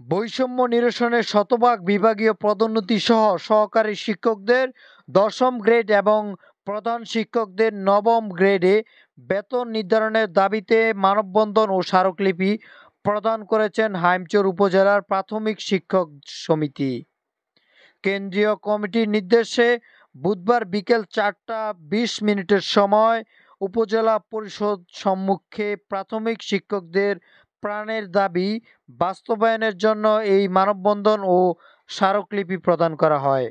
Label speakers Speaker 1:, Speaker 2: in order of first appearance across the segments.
Speaker 1: বৈষম্য নিরসনে শতভাগ বিভাগীয় পদোন্নতি সহ সহকারী শিক্ষকদের ১০ম গ্রেড এবং প্রধান শিক্ষকদের ৯ম গ্রেডে বেতন নির্ধারণের দাবিতে মানববন্ধন ও স্মারকলিপি প্রদান করেছেন হাইমচর উপজেলার প্রাথমিক শিক্ষক সমিতি। কেন্দ্রীয় কমিটির নির্দেশে বুধবার বিকেল ৪টা ২০ মিনিটের সময় উপজেলা পরিষদ সম্মুখে প্রাথমিক শিক্ষকদের প্রাণের দাবি বাস্তবায়নের জন্য এই মানববন্ধন ও স্মারকলিপি প্রদান করা হয়।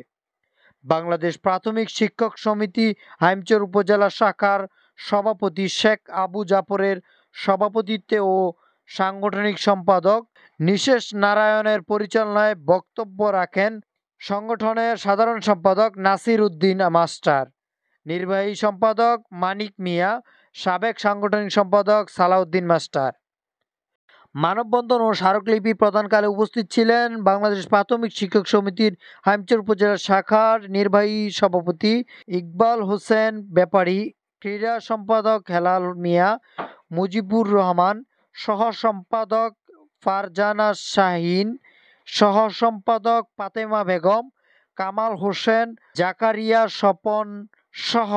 Speaker 1: বাংলাদেশ প্রাথমিক শিক্ষক সমিতি হাইমচর উপজেলা শাখার সভাপতি শেখ আবু জাফরের সভাপতিত্বে ও সাংগঠনিক সম্পাদক নিশেষ নারায়ণের পরিচালনায় বক্তব্য রাখেন সংগঠনের সাধারণ সম্পাদক নাসির উদ্দিন মাস্টার, নির্বাহী সম্পাদক মানিক মিয়া, সাবেক সাংগঠনিক সম্পাদক সালাউদ্দিন মাস্টার। মানববন্ধন ও স্মারকলিপি প্রদানকালে উপস্থিত ছিলেন বাংলাদেশ প্রাথমিক শিক্ষক সমিতির হাইমচর উপজেলা শাখার নির্বাহী সভাপতি ইকবাল হোসেন ব্যাপারী, ক্রীড়া সম্পাদক হেলাল মিয়া, মুজিবুর রহমান, সহ সম্পাদক ফারজানা শাহীন, সহ সম্পাদক ফাতেমা বেগম, কামাল হোসেন, জাকারিয়া স্বপন সহ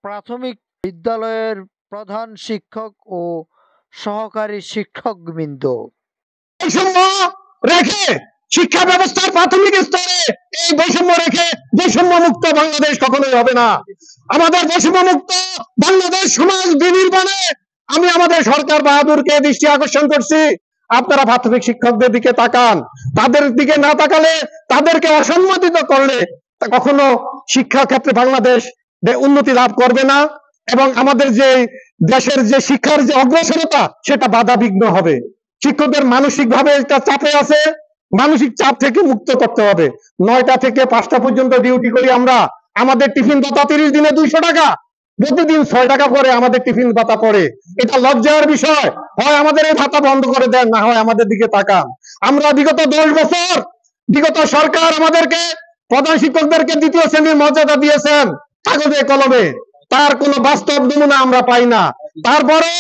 Speaker 1: প্রাথমিক বিদ্যালয়ের প্রধান শিক্ষক ও সহকারী শিক্ষকবৃন্দ।
Speaker 2: বৈষম্য রেখে শিক্ষা ব্যবস্থার প্রাথমিক স্তরে এই বৈষম্য রেখে বৈষম্য মুক্ত বাংলাদেশ কখনোই হবে না। আমাদের বৈষম্য মুক্ত বাংলাদেশ সমাজ বিনির্মাণে আমি আমাদের সরকার বাহাদুরকে দৃষ্টি আকর্ষণ করছি। আপনারা প্রাথমিক শিক্ষকদের দিকে তাকান, তাদের দিকে না তাকালে, তাদেরকে অসম্মানিত করলে কখনো শিক্ষা ক্ষেত্রে বাংলাদেশ উন্নতি লাভ করবে না এবং আমাদের যে দেশের যে শিক্ষার যে অগ্রসরতা সেটা বাধাবিঘ্ন হবে। শিক্ষকদের মানসিক ভাবে একটা চাপে আছে, মানসিক চাপ থেকে মুক্ত করতে হবে। ৯টা থেকে ৫টা পর্যন্ত ডিউটি করি আমরা। আমাদের টিফিন ভাতা ৩০ দিনে ২০০ টাকা, প্রতিদিন ৬ টাকা করে আমাদের টিফিন ভাতা পড়ে। এটা লজ্জার বিষয়। হয় আমাদের এই ভাতা বন্ধ করে দেন, না হয় আমাদের দিকে তাকান। আমরা বিগত ১০ বছর বিগত সরকার আমাদেরকে প্রধান শিক্ষকদেরকে ২য় শ্রেণীর মর্যাদা দিয়েছেন কাগজে কলমে, তার কোনো বাস্তব নমুনা আমরা পাই না। তারপরে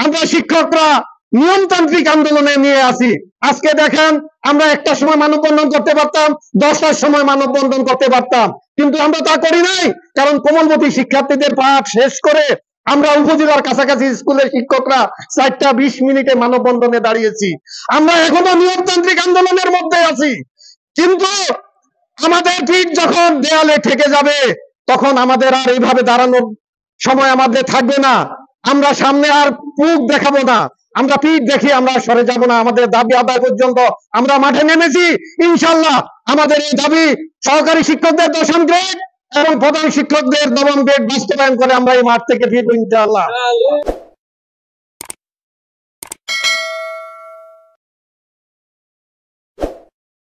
Speaker 2: আমরা শিক্ষকরা নিয়মতান্ত্রিক আন্দোলনে নিয়ে আসি। আজকে দেখেন আমরা ১টার সময় মানববন্ধন করতে পারতাম, ১০টার সময় মানববন্ধন করতে পারতাম, কিন্তু আমরা তা করি নাই। কারণ কোমলমতি শিক্ষার্থীদের পাঠ শেষ করে আমরা উপজেলার কাছাকাছি স্কুলের শিক্ষকরা ৪টা ২০ মিনিটে মানববন্ধনে দাঁড়িয়েছি। আমরা এখনো নিয়মতান্ত্রিক আন্দোলনের মধ্যে আছি, কিন্তু আমাদের পিঠ যখন দেয়ালে ঠেকে যাবে তখন আমাদের আর এইভাবে দাঁড়ানোর সময় আমাদের থাকবে না। আমরা সামনে আর মুখ দেখাবো না, আমরা পিঠ দেখি আমরা সরে যাব না। আমাদের দাবি আদায় পর্যন্ত আমরা মাঠে নেমেছি। ইনশাল্লাহ আমাদের এই দাবি সহকারী শিক্ষকদের ১০ম গ্রেড এবং প্রধান শিক্ষকদের ৯ম গ্রেড বাস্তবায়ন করে আমরা এই মাঠ থেকে ফিরবো ইনশাআল্লাহ।